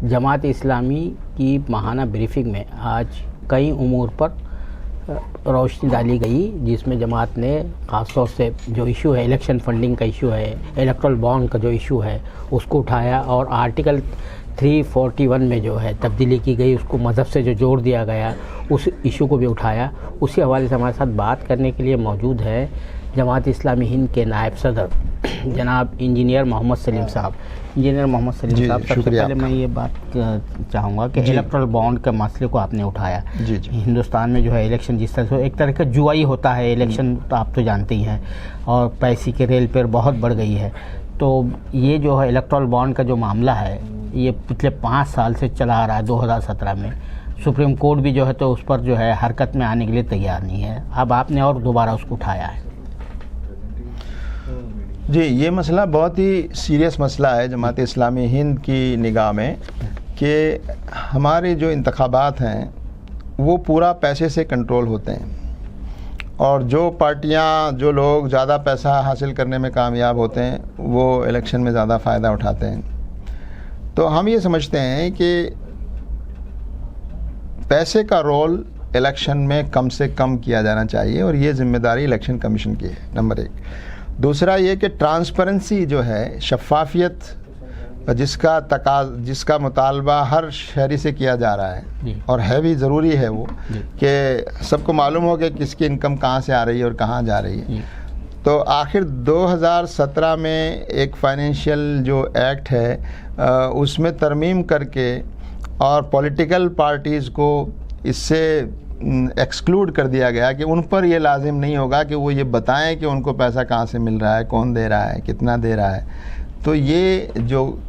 जमात इस्लामी की माहाना ब्रीफिंग में आज कई उमूर पर रोशनी डाली गई, जिसमें जमात ने ख़ासतौर से जो इशू है इलेक्शन फंडिंग का इशू है, इलेक्ट्रल बॉन्ड का जो इशू है उसको उठाया और आर्टिकल 341 में जो है तब्दीली की गई, उसको मज़हब से जो जोड़ दिया गया उस इशू को भी उठाया। उसी हवाले से हमारे साथ बात करने के लिए मौजूद है जमात इस्लामी हिंद के नायब सदर जनाब इंजीनियर मोहम्मद सलीम साहब। इंजीनियर मोहम्मद सलीम साहब, सबसे पहले मैं ये बात चाहूँगा कि इलेक्ट्रल बॉन्ड के मसले को आपने उठाया। जी। हिंदुस्तान में जो है इलेक्शन जिस तरह से एक तरह का जुआई होता है इलेक्शन, तो आप तो जानते ही हैं, और पैसे की रेल पर बहुत बढ़ गई है। तो ये जो है इलेक्ट्रल बॉन्ड का जो मामला है ये पिछले 5 साल से चला आ रहा है। 2017 में सुप्रीम कोर्ट भी जो है तो उस पर जो है हरकत में आने के लिए तैयार नहीं है। अब आपने और दोबारा उसको उठाया है। जी, ये मसला बहुत ही सीरियस मसला है जमात इस्लामी हिंद की निगाह में कि हमारे जो इंतखाबात हैं वो पूरा पैसे से कंट्रोल होते हैं, और जो पार्टियां, जो लोग ज़्यादा पैसा हासिल करने में कामयाब होते हैं वो इलेक्शन में ज़्यादा फ़ायदा उठाते हैं। तो हम ये समझते हैं कि पैसे का रोल इलेक्शन में कम से कम किया जाना चाहिए, और ये जिम्मेदारी इलेक्शन कमीशन की है, नंबर 1। दूसरा ये कि ट्रांसपेरेंसी जो है, शफाफियत, जिसका मुतालबा हर शहरी से किया जा रहा है और है भी ज़रूरी है वो, कि सबको मालूम हो कि किसकी इनकम कहाँ से आ रही है और कहाँ जा रही है। तो आखिर 2017 में एक फाइनेंशियल जो एक्ट है उसमें तरमीम करके और पॉलिटिकल पार्टीज़ को इससे एक्सक्लूड कर दिया गया कि उन पर ये लाजिम नहीं होगा कि वो ये बताएं कि उनको पैसा कहाँ से मिल रहा है, कौन दे रहा है, कितना दे रहा है। तो ये जो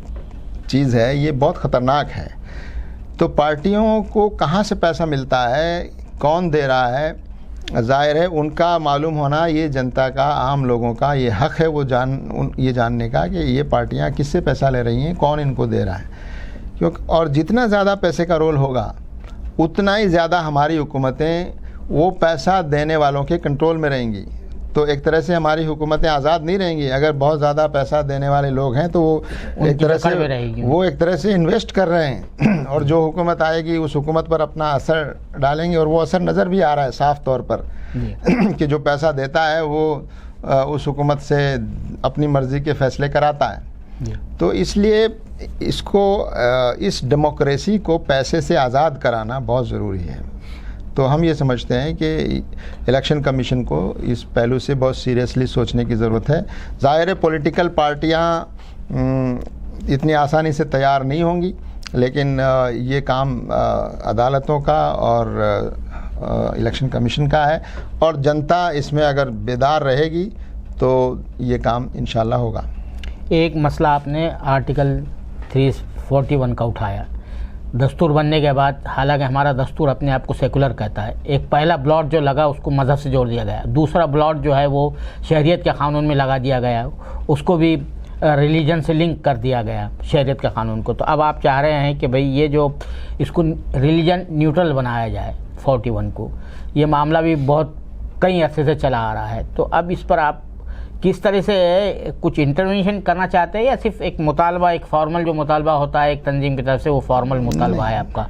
चीज़ है ये बहुत ख़तरनाक है। तो पार्टियों को कहाँ से पैसा मिलता है, कौन दे रहा है, ज़ाहिर है उनका मालूम होना ये जनता का, आम लोगों का ये हक़ है वो ये जानने का कि ये पार्टियां किससे पैसा ले रही हैं, कौन इनको दे रहा है। क्योंकि और जितना ज़्यादा पैसे का रोल होगा उतना ही ज़्यादा हमारी हुकूमतें वो पैसा देने वालों के कंट्रोल में रहेंगी। तो एक तरह से हमारी हुकूमतें आज़ाद नहीं रहेंगी। अगर बहुत ज़्यादा पैसा देने वाले लोग हैं तो वो एक तरह से इन्वेस्ट कर रहे हैं और जो हुकूमत आएगी उस हुकूमत पर अपना असर डालेंगे, और वो असर नज़र भी आ रहा है साफ़ तौर पर कि जो पैसा देता है वो उस हुकूमत से अपनी मर्ज़ी के फ़ैसले कराता है। तो इसलिए इस डेमोक्रेसी को पैसे से आज़ाद कराना बहुत ज़रूरी है। तो हम ये समझते हैं कि इलेक्शन कमीशन को इस पहलू से बहुत सीरियसली सोचने की ज़रूरत है। ज़ाहिर है पॉलिटिकल पार्टियां इतनी आसानी से तैयार नहीं होंगी, लेकिन ये काम अदालतों का और इलेक्शन कमीशन का है, और जनता इसमें अगर बेदार रहेगी तो ये काम इंशाल्लाह होगा। एक मसला आपने आर्टिकल 341 का उठाया। दस्तूर बनने के बाद, हालांकि हमारा दस्तूर अपने आप को सेकुलर कहता है, एक पहला ब्लॉट जो लगा उसको मज़हब से जोड़ दिया गया, दूसरा ब्लॉट जो है वो शहरियत के क़ानून में लगा दिया गया, उसको भी रिलीजन से लिंक कर दिया गया शहरियत के क़ानून को। तो अब आप चाह रहे हैं कि भाई ये जो इसको रिलीजन न्यूट्रल बनाया जाए 41 को, ये मामला भी बहुत कई अरसे से चला आ रहा है। तो अब इस पर आप किस तरह से कुछ इंटरवेंशन करना चाहते हैं, या सिर्फ एक मुतालबा, एक फॉर्मल जो मुतालबा होता है एक तंजीम की तरफ से, वो फॉर्मल मुतालबा है आपका?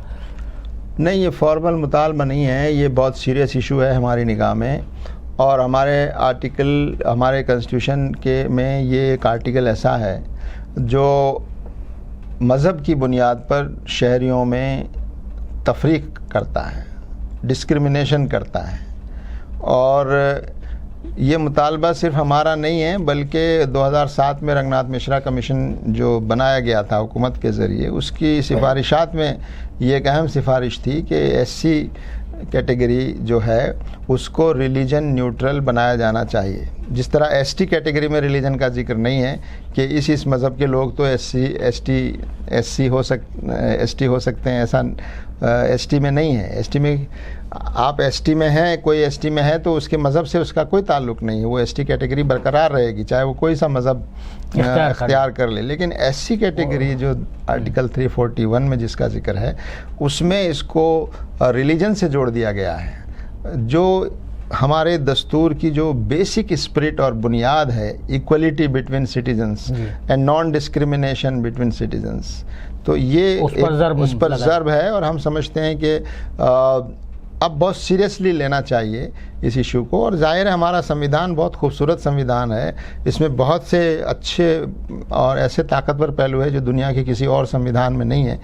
नहीं, ये फॉर्मल मुतालबा नहीं है, ये बहुत सीरियस इशू है हमारी निगाह में। और हमारे कॉन्स्टिट्यूशन के में ये एक आर्टिकल ऐसा है जो मज़हब की बुनियाद पर शहरियों में तफरीक करता है, डिस्क्रिमिनेशन करता है। और ये मुतालबा सिर्फ हमारा नहीं है, बल्कि 2007 में रंगनाथ मिश्रा कमीशन जो बनाया गया था हुकूमत के ज़रिए, उसकी सिफारिशात में ये एक अहम सिफारिश थी कि एससी कैटेगरी जो है उसको रिलीजन न्यूट्रल बनाया जाना चाहिए। जिस तरह एसटी कैटेगरी में रिलीजन का जिक्र नहीं है कि इस मज़हब के लोग तो एसटी हो सकते हैं, ऐसा एसटी में नहीं है। एसटी में आप एसटी में हैं, कोई एसटी में है तो उसके मज़हब से उसका कोई ताल्लुक़ नहीं है, वो एसटी कैटेगरी बरकरार रहेगी चाहे वो कोई सा मज़हब इख्तियार कर ले। लेकिन एससी कैटेगरी जो आर्टिकल 341 में जिसका जिक्र है उसमें इसको रिलीजन से जोड़ दिया गया है। जो हमारे दस्तूर की जो बेसिक स्पिरिट और बुनियाद है, equality between citizens and non discrimination between citizens, तो ये उस पर ज़र्ब है और हम समझते हैं कि अब बहुत सीरियसली लेना चाहिए इस इशू को। और जाहिर है हमारा संविधान बहुत खूबसूरत संविधान है, इसमें बहुत से अच्छे और ऐसे ताकतवर पहलू है जो दुनिया के किसी और संविधान में नहीं है,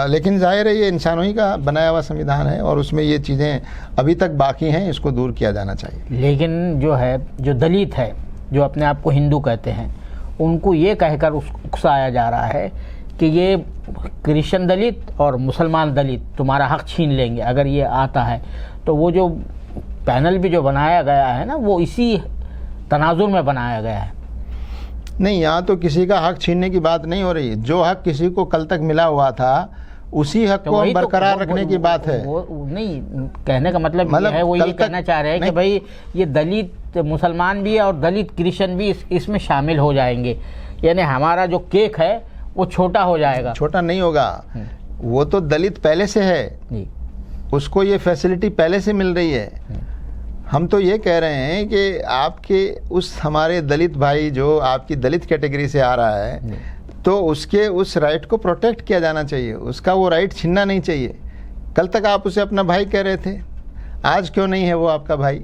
लेकिन जाहिर है ये इंसानों ही का बनाया हुआ संविधान है और उसमें ये चीज़ें अभी तक बाकी हैं, इसको दूर किया जाना चाहिए। लेकिन जो है, जो दलित है, जो अपने आप को हिंदू कहते हैं, उनको ये कहकर उकसाया जा रहा है कि ये क्रिश्चियन दलित और मुसलमान दलित तुम्हारा हक छीन लेंगे अगर ये आता है। तो वो जो पैनल भी जो बनाया गया है ना, वो इसी तनाजुर में बनाया गया है। नहीं, यहाँ तो किसी का हक छीनने की बात नहीं हो रही। जो हक किसी को कल तक मिला हुआ था उसी हक को बरकरार रखने की बात है। वो नहीं, कहने का मतलब ये है, वो ये कहना चाह रहे हैं कि भाई ये दलित मुसलमान भी और दलित क्रिश्चियन भी इसमें शामिल हो जाएंगे, यानी हमारा जो केक है वो छोटा हो जाएगा। छोटा नहीं होगा, वो तो दलित पहले से है जी, उसको ये फैसिलिटी पहले से मिल रही है। हम तो ये कह रहे हैं कि आपके उस हमारे दलित भाई जो आपकी दलित कैटेगरी से आ रहा है, तो उसके उस राइट को प्रोटेक्ट किया जाना चाहिए, उसका वो राइट छीनना नहीं चाहिए। कल तक आप उसे अपना भाई कह रहे थे, आज क्यों नहीं है वो आपका भाई?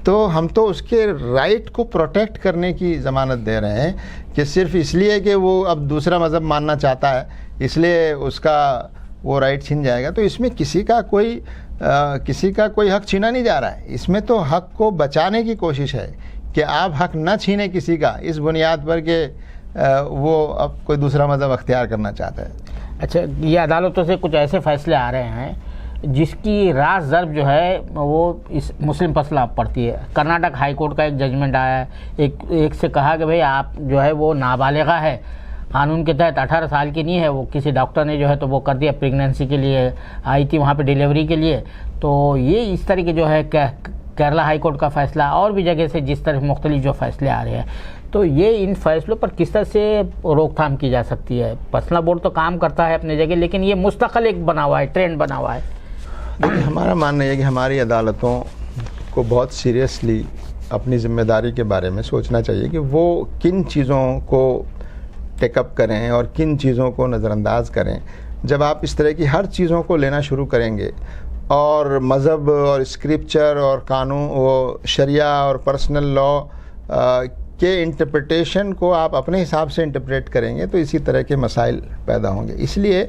तो हम तो उसके राइट को प्रोटेक्ट करने की ज़मानत दे रहे हैं कि सिर्फ इसलिए कि वो अब दूसरा मज़हब मानना चाहता है इसलिए उसका वो राइट छीन जाएगा। तो इसमें किसी का कोई हक छीना नहीं जा रहा है, इसमें तो हक को बचाने की कोशिश है कि आप हक ना छीने किसी का इस बुनियाद पर कि वो अब कोई दूसरा मज़हब अख्तियार करना चाहता है। अच्छा, ये अदालतों से कुछ ऐसे फैसले आ रहे हैं जिसकी रास ज़र्ब जो है वो इस मुस्लिम फसला पड़ती है। कर्नाटक हाई कोर्ट का एक जजमेंट आया है, एक से कहा कि भाई आप जो है वो नाबालिगा है, कानून के तहत 18 साल की नहीं है। वो किसी डॉक्टर ने जो है तो वो कर दिया, प्रेगनेंसी के लिए आई थी वहाँ पे डिलीवरी के लिए। तो ये इस तरह के जो है केरला हाई कोर्ट का फैसला और भी जगह से जिस तरह मुख्तलिफ जो फैसले आ रहे हैं, तो ये इन फैसलों पर किस तरह से रोकथाम की जा सकती है? पर्सनल बोर्ड तो काम करता है अपनी जगह, लेकिन ये मुस्तकिल एक बना हुआ है, ट्रेंड बना हुआ है। हमारा मानना है कि हमारी अदालतों को बहुत सीरियसली अपनी ज़िम्मेदारी के बारे में सोचना चाहिए कि वो किन चीज़ों को टेकअप करें और किन चीज़ों को नज़रअंदाज करें। जब आप इस तरह की हर चीज़ों को लेना शुरू करेंगे और मज़हब और स्क्रिप्चर और कानून, वो शरिया और पर्सनल लॉ के इंटरप्रिटेशन को आप अपने हिसाब से इंटरप्रेट करेंगे तो इसी तरह के मसाइल पैदा होंगे। इसलिए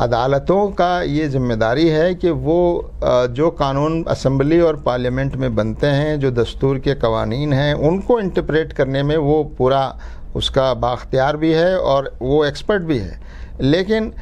अदालतों का ये जिम्मेदारी है कि वो जो कानून असम्बली और पार्लियामेंट में बनते हैं, जो दस्तूर के कवानीन हैं, उनको इंटरप्रेट करने में वो पूरा उसका बाख्तियार भी है और वो एक्सपर्ट भी है। लेकिन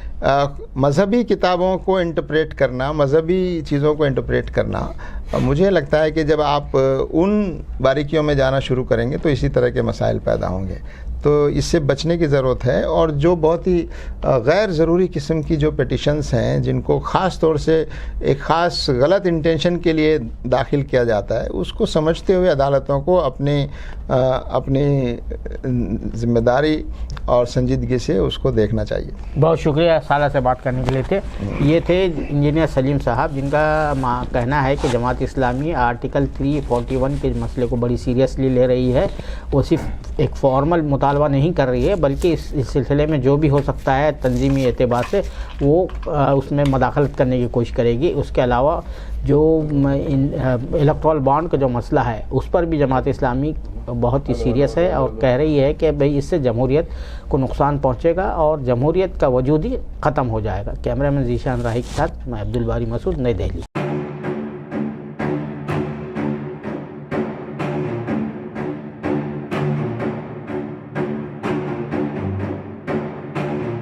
मज़हबी किताबों को इंटरप्रेट करना, मज़हबी चीज़ों को इंटरप्रेट करना, मुझे लगता है कि जब आप उन बारीकियों में जाना शुरू करेंगे तो इसी तरह के मसाइल पैदा होंगे। तो इससे बचने की ज़रूरत है। और जो बहुत ही गैर ज़रूरी किस्म की जो पिटिशन्स हैं, जिनको ख़ास तौर से एक ख़ास गलत इंटेंशन के लिए दाखिल किया जाता है, उसको समझते हुए अदालतों को अपनी ज़िम्मेदारी और संजीदगी से उसको देखना चाहिए। बहुत शुक्रिया साला से बात करने के लिए थे। ये थे इंजीनियर सलीम साहब, जिनका कहना है कि जमात इस्लामी आर्टिकल 341 के मसले को बड़ी सीरियसली ले रही है। वो सिर्फ एक फॉर्मल मुतालबा नहीं कर रही है, बल्कि इस सिलसिले में जो भी हो सकता है तंजीमी एतबार से वो उसमें मदाखलत करने की कोशिश करेगी। उसके अलावा जो इलेक्ट्रल बॉन्ड का जो मसला है उस पर भी जमात इस्लामी बहुत ही सीरियस है और कह रही है कि भाई इससे जमहूरियत को नुकसान पहुंचेगा और जमहूरियत का वजूद ही ख़त्म हो जाएगा। कैमरामैन जीशान राही के साथ मैं अब्दुल बारी मसूद, नई दिल्ली।